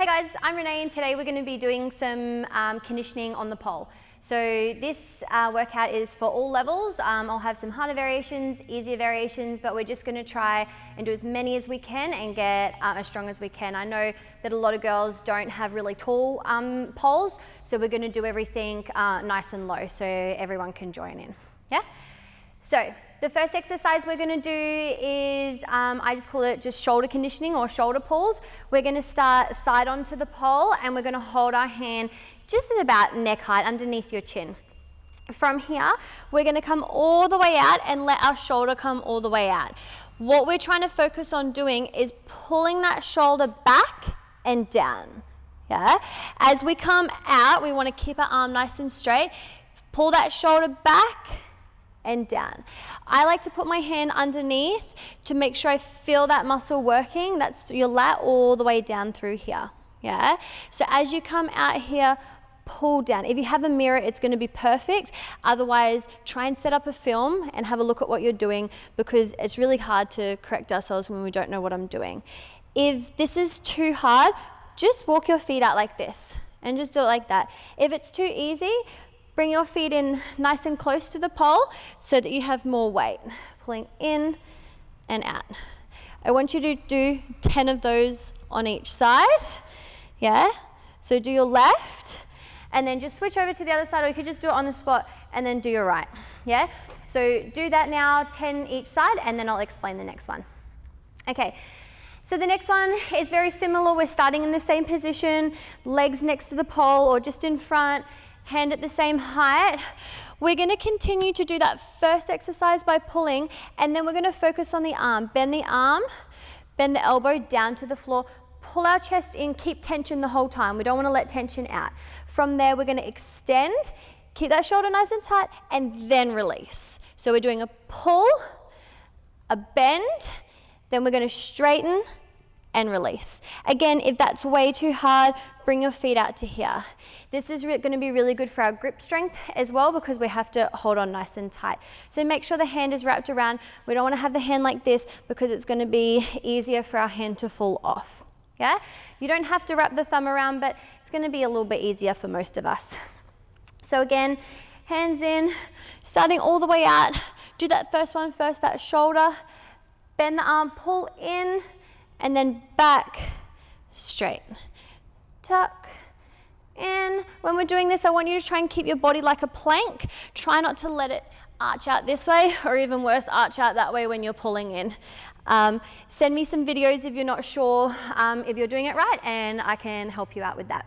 Hey guys, I'm Renee and today we're going to be doing some conditioning on the pole. So this workout is for all levels. I'll have some harder variations, easier variations, but we're just going to try and do as many as we can and get as strong as we can. I know that a lot of girls don't have really tall poles, so we're going to do everything nice and low so everyone can join in. Yeah? So the first exercise we're going to do is, I just call it just shoulder conditioning or shoulder pulls. We're going to start side onto the pole and we're going to hold our hand just at about neck height underneath your chin. From here, we're going to come all the way out and let our shoulder come all the way out. What we're trying to focus on doing is pulling that shoulder back and down. Yeah? As we come out, we want to keep our arm nice and straight. Pull that shoulder back and down. I like to put my hand underneath to make sure I feel that muscle working. That's your lat all the way down through here. Yeah? So as you come out here, pull down. If you have a mirror, it's going to be perfect. Otherwise, try and set up a film and have a look at what you're doing, because it's really hard to correct ourselves when we don't know what I'm doing. If this is too hard, just walk your feet out like this and just do it like that. If it's too easy, bring your feet in nice and close to the pole so that you have more weight. Pulling in and out. I want you to do 10 of those on each side. Yeah? So do your left and then just switch over to the other side, or you could just do it on the spot and then do your right. Yeah? So do that now, 10 each side, and then I'll explain the next one. Okay. So the next one is very similar. We're starting in the same position, legs next to the pole or just in front, hand at the same height. We're going to continue to do that first exercise by pulling, and then we're going to focus on the arm. Bend the arm, bend the elbow down to the floor, pull our chest in, keep tension the whole time. We don't want to let tension out. From there, we're going to extend, keep that shoulder nice and tight, and then release. So we're doing a pull, a bend, then we're going to straighten and release. Again, if that's way too hard, bring your feet out to here. This is going to be really good for our grip strength as well, because we have to hold on nice and tight. So make sure the hand is wrapped around. We don't want to have the hand like this because it's going to be easier for our hand to fall off. Yeah? You don't have to wrap the thumb around, but it's going to be a little bit easier for most of us. So again, hands in, starting all the way out. Do that first one first, that shoulder. Bend the arm, pull in, and then back, straight. Tuck in. When we're doing this, I want you to try and keep your body like a plank. Try not to let it arch out this way, or even worse, arch out that way when you're pulling in. Send me some videos if you're not sure if you're doing it right, and I can help you out with that.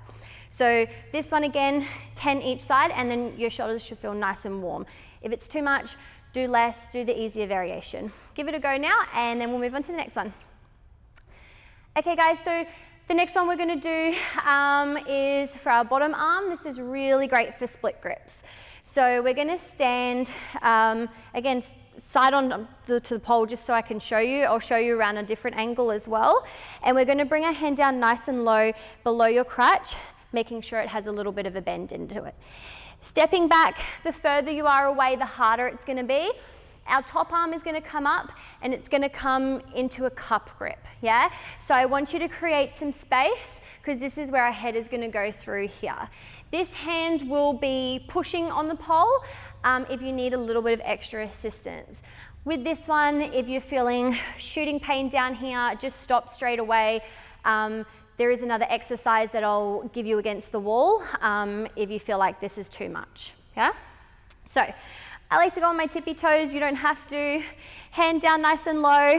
So this one again, 10 each side, and then your shoulders should feel nice and warm. If it's too much, do less, do the easier variation. Give it a go now, and then we'll move on to the next one. Okay guys, so the next one we're going to do is for our bottom arm. This is really great for split grips. So we're going to stand, again, side on to the pole just so I can show you. I'll show you around a different angle as well. And we're going to bring our hand down nice and low below your crutch, making sure it has a little bit of a bend into it. Stepping back, the further you are away, the harder it's going to be. Our top arm is going to come up and it's going to come into a cup grip, yeah? So I want you to create some space, because this is where our head is going to go through here. This hand will be pushing on the pole if you need a little bit of extra assistance. With this one, if you're feeling shooting pain down here, just stop straight away. There is another exercise that I'll give you against the wall if you feel like this is too much, yeah? So I like to go on my tippy toes. You don't have to. Hand down nice and low.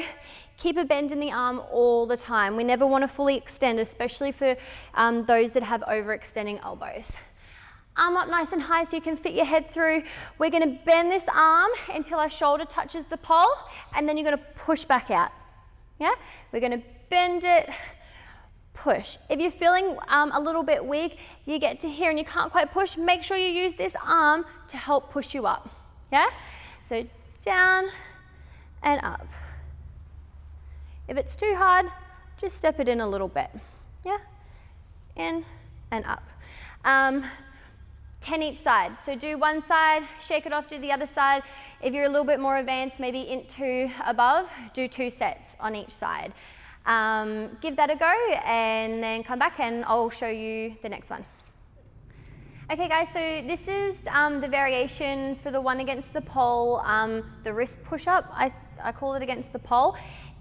Keep a bend in the arm all the time. We never want to fully extend, especially for those that have overextending elbows. Arm up nice and high so you can fit your head through. We're going to bend this arm until our shoulder touches the pole, and then you're going to push back out. Yeah? We're going to bend it, push. If you're feeling a little bit weak, you get to here and you can't quite push, make sure you use this arm to help push you up. Yeah? So down and up. If it's too hard, just step it in a little bit. Yeah? In and up. 10 each side. So do one side, shake it off, do the other side. If you're a little bit more advanced, maybe into above, do 2 sets on each side. Give that a go and then come back and I'll show you the next one. Okay guys, so this is the variation for the one against the pole, the wrist push-up. I call it against the pole.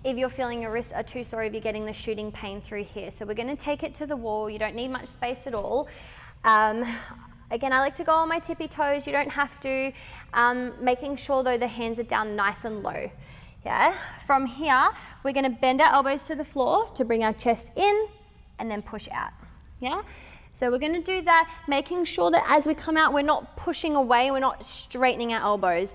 If you're feeling your wrists are too sore, if you're getting the shooting pain through here. So we're going to take it to the wall. You don't need much space at all. Again, I like to go on my tippy toes. You don't have to. Making sure though the hands are down nice and low. Yeah. From here, we're going to bend our elbows to the floor to bring our chest in and then push out. Yeah. So we're going to do that, making sure that as we come out, we're not pushing away, we're not straightening our elbows.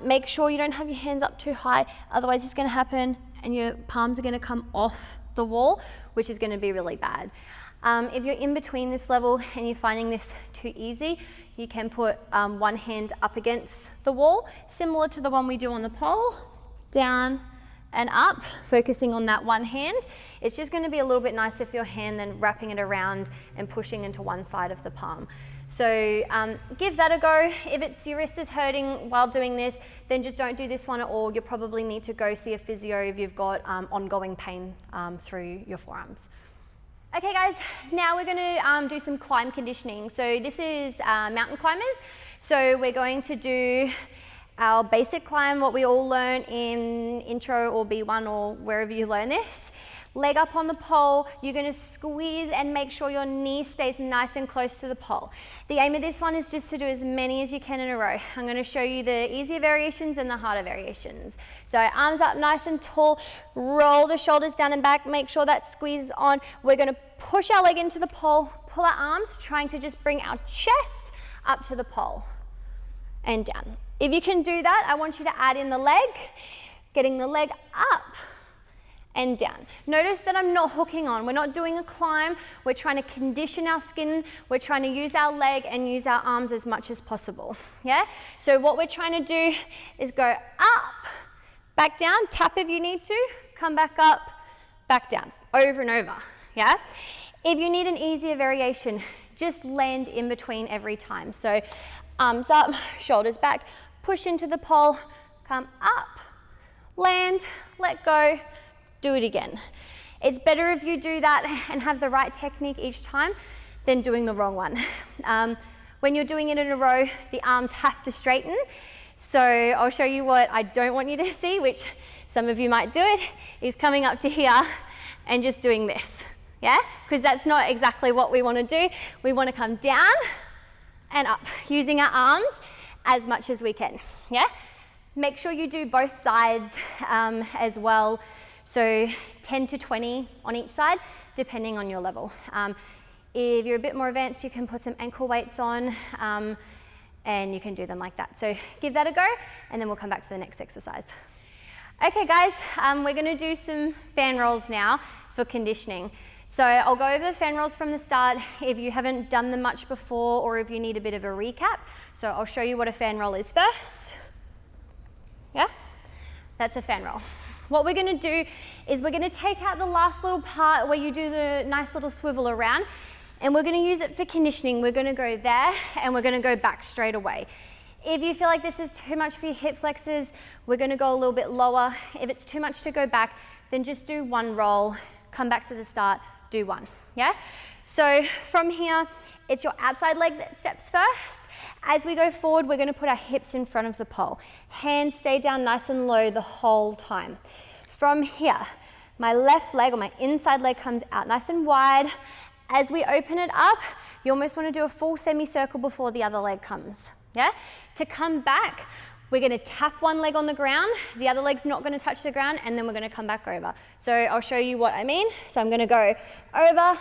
Make sure you don't have your hands up too high, otherwise it's going to happen and your palms are going to come off the wall, which is going to be really bad. If you're in between this level and you're finding this too easy, you can put one hand up against the wall, similar to the one we do on the pole, down and up, focusing on that one hand. It's just going to be a little bit nicer for your hand than wrapping it around and pushing into one side of the palm. So give that a go. If your wrist is hurting while doing this, then just don't do this one at all. You probably need to go see a physio if you've got ongoing pain through your forearms. Okay guys, now we're going to do some climb conditioning. So this is mountain climbers. So we're going to do our basic climb, what we all learn in intro or B1 or wherever you learn this. Leg up on the pole, you're going to squeeze and make sure your knee stays nice and close to the pole. The aim of this one is just to do as many as you can in a row. I'm going to show you the easier variations and the harder variations. So arms up nice and tall, roll the shoulders down and back, make sure that squeeze is on. We're going to push our leg into the pole, pull our arms, trying to just bring our chest up to the pole and down. If you can do that, I want you to add in the leg, getting the leg up and down. Notice that I'm not hooking on. We're not doing a climb. We're trying to condition our skin. We're trying to use our leg and use our arms as much as possible. Yeah? So what we're trying to do is go up, back down, tap if you need to, come back up, back down, over and over. Yeah? If you need an easier variation, just land in between every time. So arms up, shoulders back, push into the pole, come up, land, let go, do it again. It's better if you do that and have the right technique each time than doing the wrong one. When you're doing it in a row, the arms have to straighten. So I'll show you what I don't want you to see, which some of you might do it, is coming up to here and just doing this. Yeah? Because that's not exactly what we want to do. We want to come down and up, using our arms as much as we can. Yeah? Make sure you do both sides as well. So 10 to 20 on each side, depending on your level. If you're a bit more advanced, you can put some ankle weights on and you can do them like that. So give that a go and then we'll come back for the next exercise. Okay guys, we're going to do some fan rolls now for conditioning. So I'll go over the fan rolls from the start if you haven't done them much before or if you need a bit of a recap. So I'll show you what a fan roll is first. Yeah, that's a fan roll. What we're going to do is we're going to take out the last little part where you do the nice little swivel around and we're going to use it for conditioning. We're going to go there and we're going to go back straight away. If you feel like this is too much for your hip flexors, we're going to go a little bit lower. If it's too much to go back, then just do one roll, come back to the start, do one. Yeah? So from here, it's your outside leg that steps first. As we go forward, we're going to put our hips in front of the pole. Hands stay down nice and low the whole time. From here, my left leg or my inside leg comes out nice and wide. As we open it up, you almost want to do a full semicircle before the other leg comes. Yeah? To come back, we're going to tap one leg on the ground, the other leg's not going to touch the ground, and then we're going to come back over. So I'll show you what I mean. So I'm going to go over,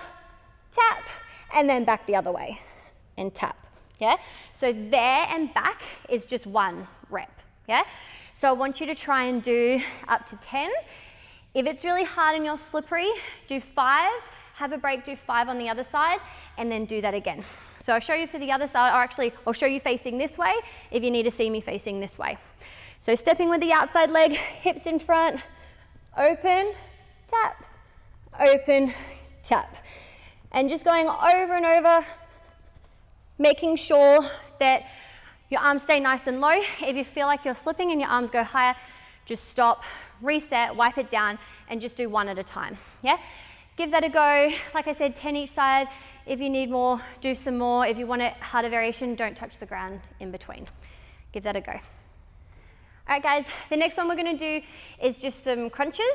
tap, and then back the other way, and tap. Yeah? So there and back is just one rep. Yeah? So I want you to try and do up to 10. If it's really hard and you're slippery, do 5, have a break, do 5 on the other side, and then do that again. So I'll show you for the other side, or actually I'll show you facing this way if you need to see me facing this way. So stepping with the outside leg, hips in front, open, tap, open, tap. And just going over and over, making sure that your arms stay nice and low. If you feel like you're slipping and your arms go higher, just stop, reset, wipe it down, and just do one at a time, yeah? Give that a go. Like I said, 10 each side. If you need more, do some more. If you want a harder variation, don't touch the ground in between. Give that a go. All right, guys, the next one we're gonna do is just some crunches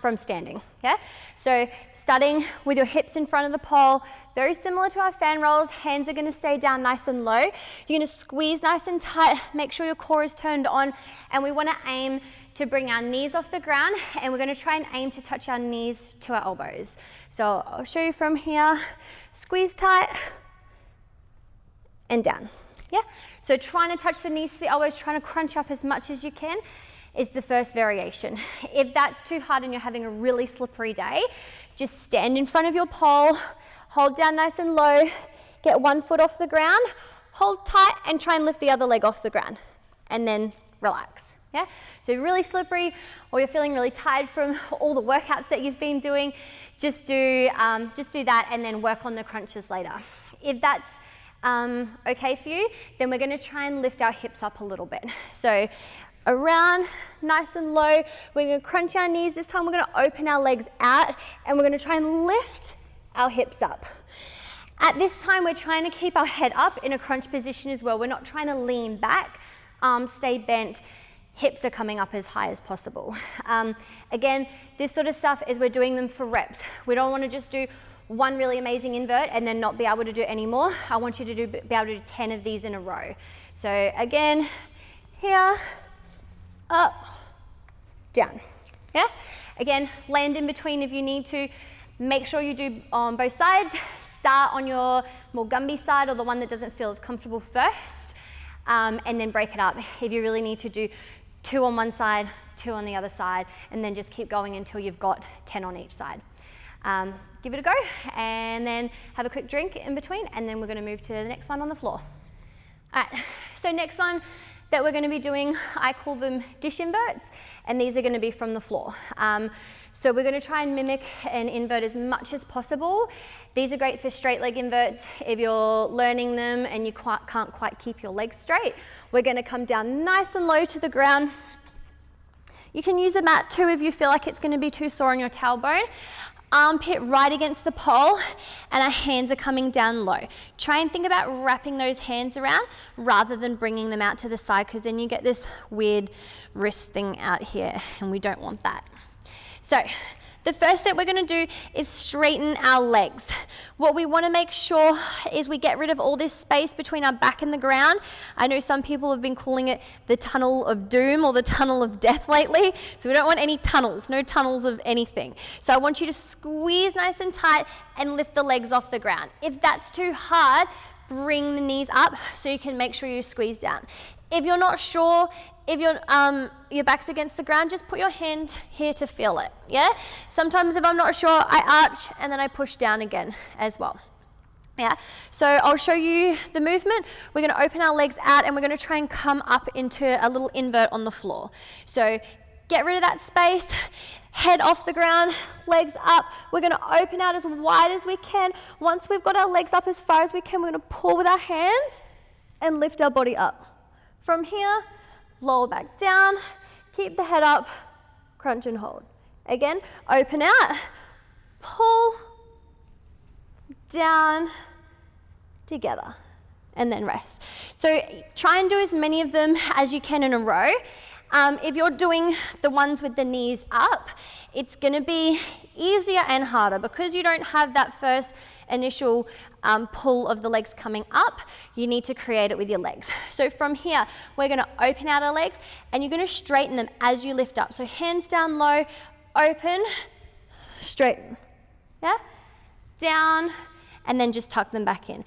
from standing, yeah? So starting with your hips in front of the pole, very similar to our fan rolls, hands are gonna stay down nice and low. You're gonna squeeze nice and tight, make sure your core is turned on, and we wanna aim to bring our knees off the ground, and we're gonna try and aim to touch our knees to our elbows. So I'll show you from here, squeeze tight, and down, yeah? So trying to touch the knees to the elbows, trying to crunch up as much as you can is the first variation. If that's too hard and you're having a really slippery day, just stand in front of your pole, hold down nice and low, get one foot off the ground, hold tight and try and lift the other leg off the ground, and then relax, yeah? So really slippery, or you're feeling really tired from all the workouts that you've been doing, just do that and then work on the crunches later. If that's okay for you, then we're gonna try and lift our hips up a little bit. So around, nice and low, we're gonna crunch our knees. This time we're gonna open our legs out and we're gonna try and lift our hips up. At this time, we're trying to keep our head up in a crunch position as well. We're not trying to lean back, arms stay bent, hips are coming up as high as possible. Again, this sort of stuff is we're doing them for reps. We don't wanna just do one really amazing invert and then not be able to do any more. I want you to be able to do 10 of these in a row. So again, here, up, down, yeah? Again, land in between if you need to. Make sure you do on both sides. Start on your more Gumby side or the one that doesn't feel as comfortable first, and then break it up. If you really need to do 2 on one side, 2 on the other side, and then just keep going until you've got 10 on each side. Give it a go and then have a quick drink in between, and then we're going to move to the next one on the floor. All right, so next one that we're going to be doing, I call them dish inverts, and these are going to be from the floor. So we're going to try and mimic an invert as much as possible. These are great for straight leg inverts. If you're learning them and you can't quite keep your legs straight, we're going to come down nice and low to the ground. You can use a mat too if you feel like it's going to be too sore on your tailbone. Armpit right against the pole, and our hands are coming down low. Try and think about wrapping those hands around rather than bringing them out to the side, because then you get this weird wrist thing out here, and we don't want that. So the first step we're going to do is straighten our legs. What we want to make sure is we get rid of all this space between our back and the ground. I know some people have been calling it the tunnel of doom or the tunnel of death lately, so we don't want any tunnels, no tunnels of anything. So I want you to squeeze nice and tight and lift the legs off the ground. If that's too hard, bring the knees up so you can make sure you squeeze down. If you're not sure, if your back's against the ground, just put your hand here to feel it, yeah? Sometimes if I'm not sure, I arch and then I push down again as well, yeah? So I'll show you the movement. We're gonna open our legs out and we're gonna try and come up into a little invert on the floor. So get rid of that space, head off the ground, legs up. We're gonna open out as wide as we can. Once we've got our legs up as far as we can, we're gonna pull with our hands and lift our body up. From here, lower back down, keep the head up, crunch and hold. Again, open out, pull, down, together, and then rest. So try and do as many of them as you can in a row. If you're doing the ones with the knees up, it's gonna be easier and harder because you don't have that first initial pull of the legs coming up. You need to create it with your legs. So from here, we're gonna open out our legs and you're gonna straighten them as you lift up. So hands down low, open, straighten, yeah? Down, and then just tuck them back in.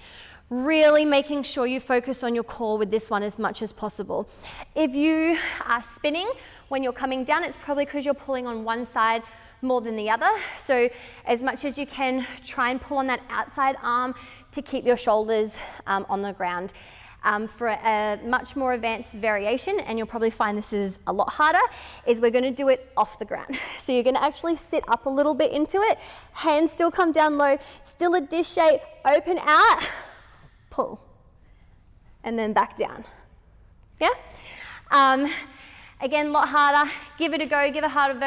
Really making sure you focus on your core with this one as much as possible. If you are spinning when you're coming down, it's probably because you're pulling on one side more than the other. So as much as you can, try and pull on that outside arm to keep your shoulders on the ground. For a much more advanced variation, and you'll probably find this is a lot harder, is we're gonna do it off the ground. So you're gonna actually sit up a little bit into it, hands still come down low, still a dish shape, open out, pull, and then back down, yeah? Again, a lot harder. Give it a go, give a harder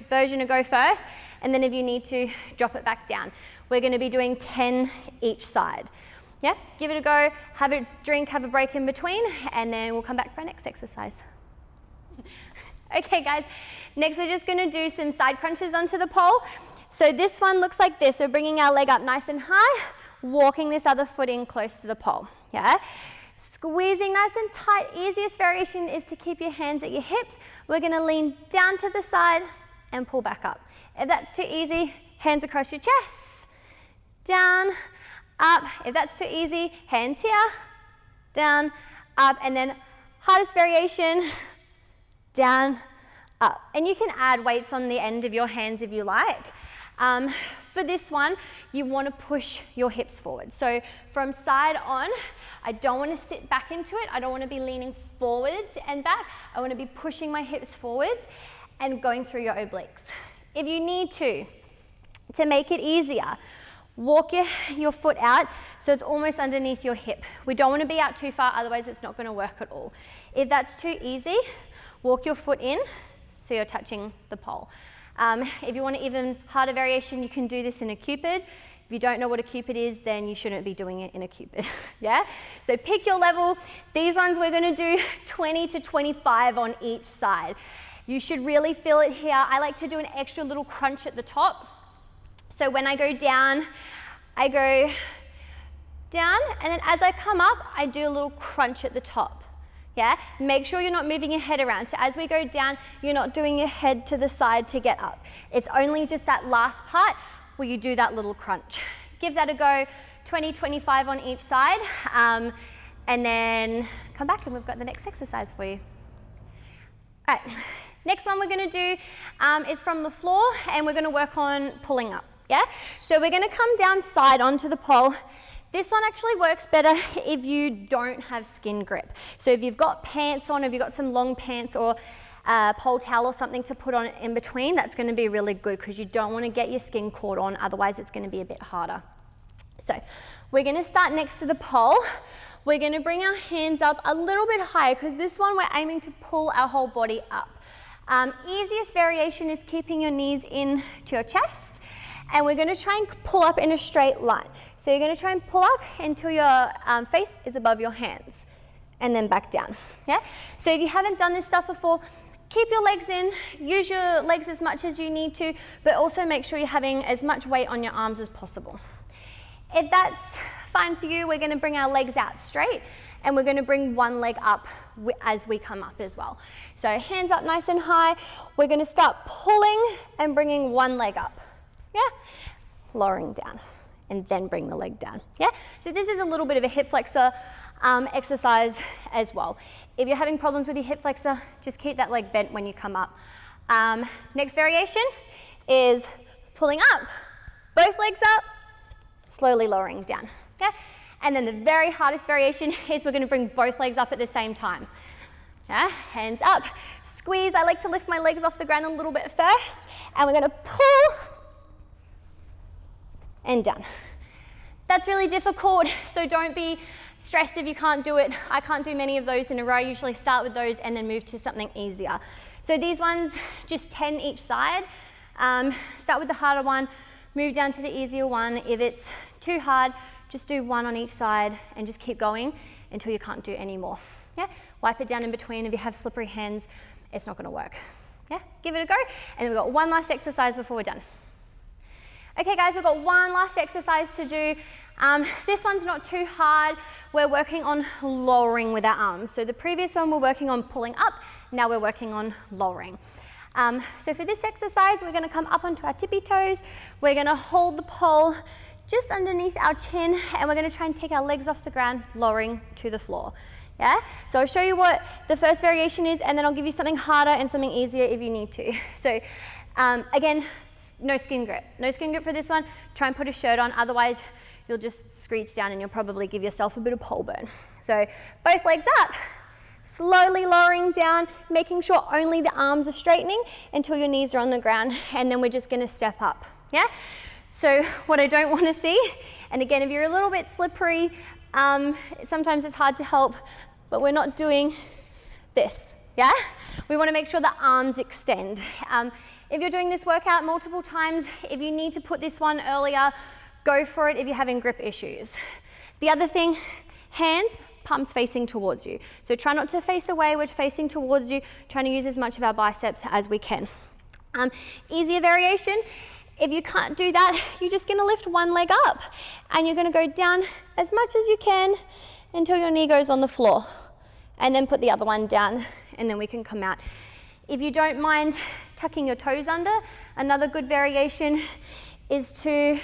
version a go first, and then if you need to, drop it back down. We're going to be doing 10 each side. Yeah, give it a go, have a drink, have a break in between, and then we'll come back for our next exercise. Okay guys, next we're just going to do some side crunches onto the pole. So this one looks like this. We're bringing our leg up nice and high, walking this other foot in close to the pole. Yeah, squeezing nice and tight. Easiest variation is to keep your hands at your hips. We're going to lean down to the side and pull back up. If that's too easy, hands across your chest, down, up. If that's too easy, hands here, down, up, and then hardest variation, down, up. And you can add weights on the end of your hands if you like. For this one, you want to push your hips forward. So from side on, I don't want to sit back into it. I don't want to be leaning forwards and back. I want to be pushing my hips forwards and going through your obliques. If you need to make it easier, walk your foot out so it's almost underneath your hip. We don't want to be out too far, otherwise it's not going to work at all. If that's too easy, walk your foot in so you're touching the pole. If you want an even harder variation, you can do this in a cupid. If you don't know what a cupid is, then you shouldn't be doing it in a cupid. Yeah? So pick your level. These ones we're going to do 20 to 25 on each side. You should really feel it here. I like to do an extra little crunch at the top. So when I go down, and then as I come up, I do a little crunch at the top. Yeah? Make sure you're not moving your head around. So as we go down, you're not doing your head to the side to get up. It's only just that last part where you do that little crunch. Give that a go, 20, 25 on each side, and then come back and we've got the next exercise for you. All right, next one we're going to do is from the floor, and we're going to work on pulling up. Yeah? So we're going to come down side onto the pole. This one actually works better if you don't have skin grip. So if you've got pants on, if you've got some long pants or a pole towel or something to put on in between, that's going to be really good because you don't want to get your skin caught on, otherwise it's going to be a bit harder. So we're going to start next to the pole. We're going to bring our hands up a little bit higher because this one we're aiming to pull our whole body up. Easiest variation is keeping your knees in to your chest, and we're going to try and pull up in a straight line. So you're going to try and pull up until your face is above your hands, and then back down. Yeah? So if you haven't done this stuff before, keep your legs in, use your legs as much as you need to, but also make sure you're having as much weight on your arms as possible. If that's fine for you, we're going to bring our legs out straight, and we're going to bring one leg up as we come up as well. So hands up nice and high. We're going to start pulling and bringing one leg up. Yeah? Lowering down, and then bring the leg down. Yeah? So this is a little bit of a hip flexor exercise as well. If you're having problems with your hip flexor, just keep that leg bent when you come up. Next variation is pulling up. Both legs up, slowly lowering down. Yeah? And then the very hardest variation is we're going to bring both legs up at the same time. Yeah? Hands up. Squeeze. I like to lift my legs off the ground a little bit first. And we're going to pull and down. That's really difficult, so don't be stressed if you can't do it. I can't do many of those in a row. I usually start with those and then move to something easier. So these ones, just 10 each side. Start with the harder one, move down to the easier one. If it's too hard, just do one on each side and just keep going until you can't do any more. Yeah? Wipe it down in between. If you have slippery hands, it's not going to work. Yeah? Give it a go. And then we've got one last exercise before we're done. Okay guys, we've got one last exercise to do. This one's not too hard. We're working on lowering with our arms. So the previous one we're working on pulling up, now we're working on lowering. So for this exercise, we're going to come up onto our tippy toes. We're going to hold the pole just underneath our chin, and we're going to try and take our legs off the ground, lowering to the floor. Yeah? So I'll show you what the first variation is, and then I'll give you something harder and something easier if you need to. So again, no skin grip. No skin grip for this one. Try and put a shirt on, otherwise you'll just screech down and you'll probably give yourself a bit of pole burn. So both legs up, slowly lowering down, making sure only the arms are straightening until your knees are on the ground, and then we're just going to step up. Yeah? So what I don't want to see, and again, if you're a little bit slippery, sometimes it's hard to help, but we're not doing this. yeah? We want to make sure the arms extend. If you're doing this workout multiple times, if you need to put this one earlier, go for it if you're having grip issues. The other thing, hands, palms facing towards you. So try not to face away, we're facing towards you, trying to use as much of our biceps as we can. Easier variation, if you can't do that, you're just gonna lift one leg up and you're gonna go down as much as you can until your knee goes on the floor. And then put the other one down and then we can come out. If you don't mind tucking your toes under, another good variation is to,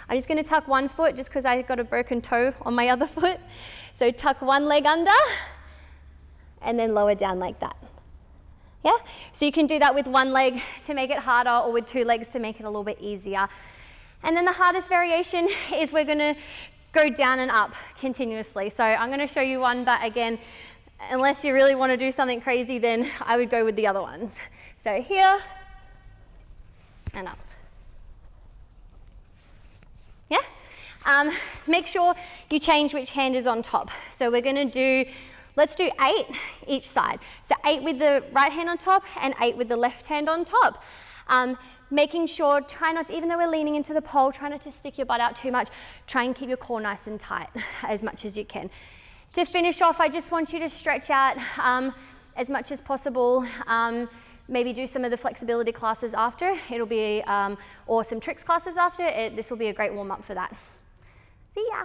I'm just gonna tuck one foot just because I got a broken toe on my other foot. So tuck one leg under and then lower down like that. Yeah, so you can do that with one leg to make it harder or with two legs to make it a little bit easier. And then the hardest variation is we're gonna go down and up continuously. So I'm gonna show you one, but again, unless you really wanna do something crazy, then I would go with the other ones. So here and up. Yeah? Make sure you change which hand is on top. So we're gonna do, let's do 8 each side. So 8 with the right hand on top and 8 with the left hand on top. Making sure, try not to, even though we're leaning into the pole, try not to stick your butt out too much. Try and keep your core nice and tight as much as you can. To finish off, I just want you to stretch out as much as possible. Maybe do some of the flexibility classes after. It'll be, or some tricks classes after. This will be a great warm up for that. See ya.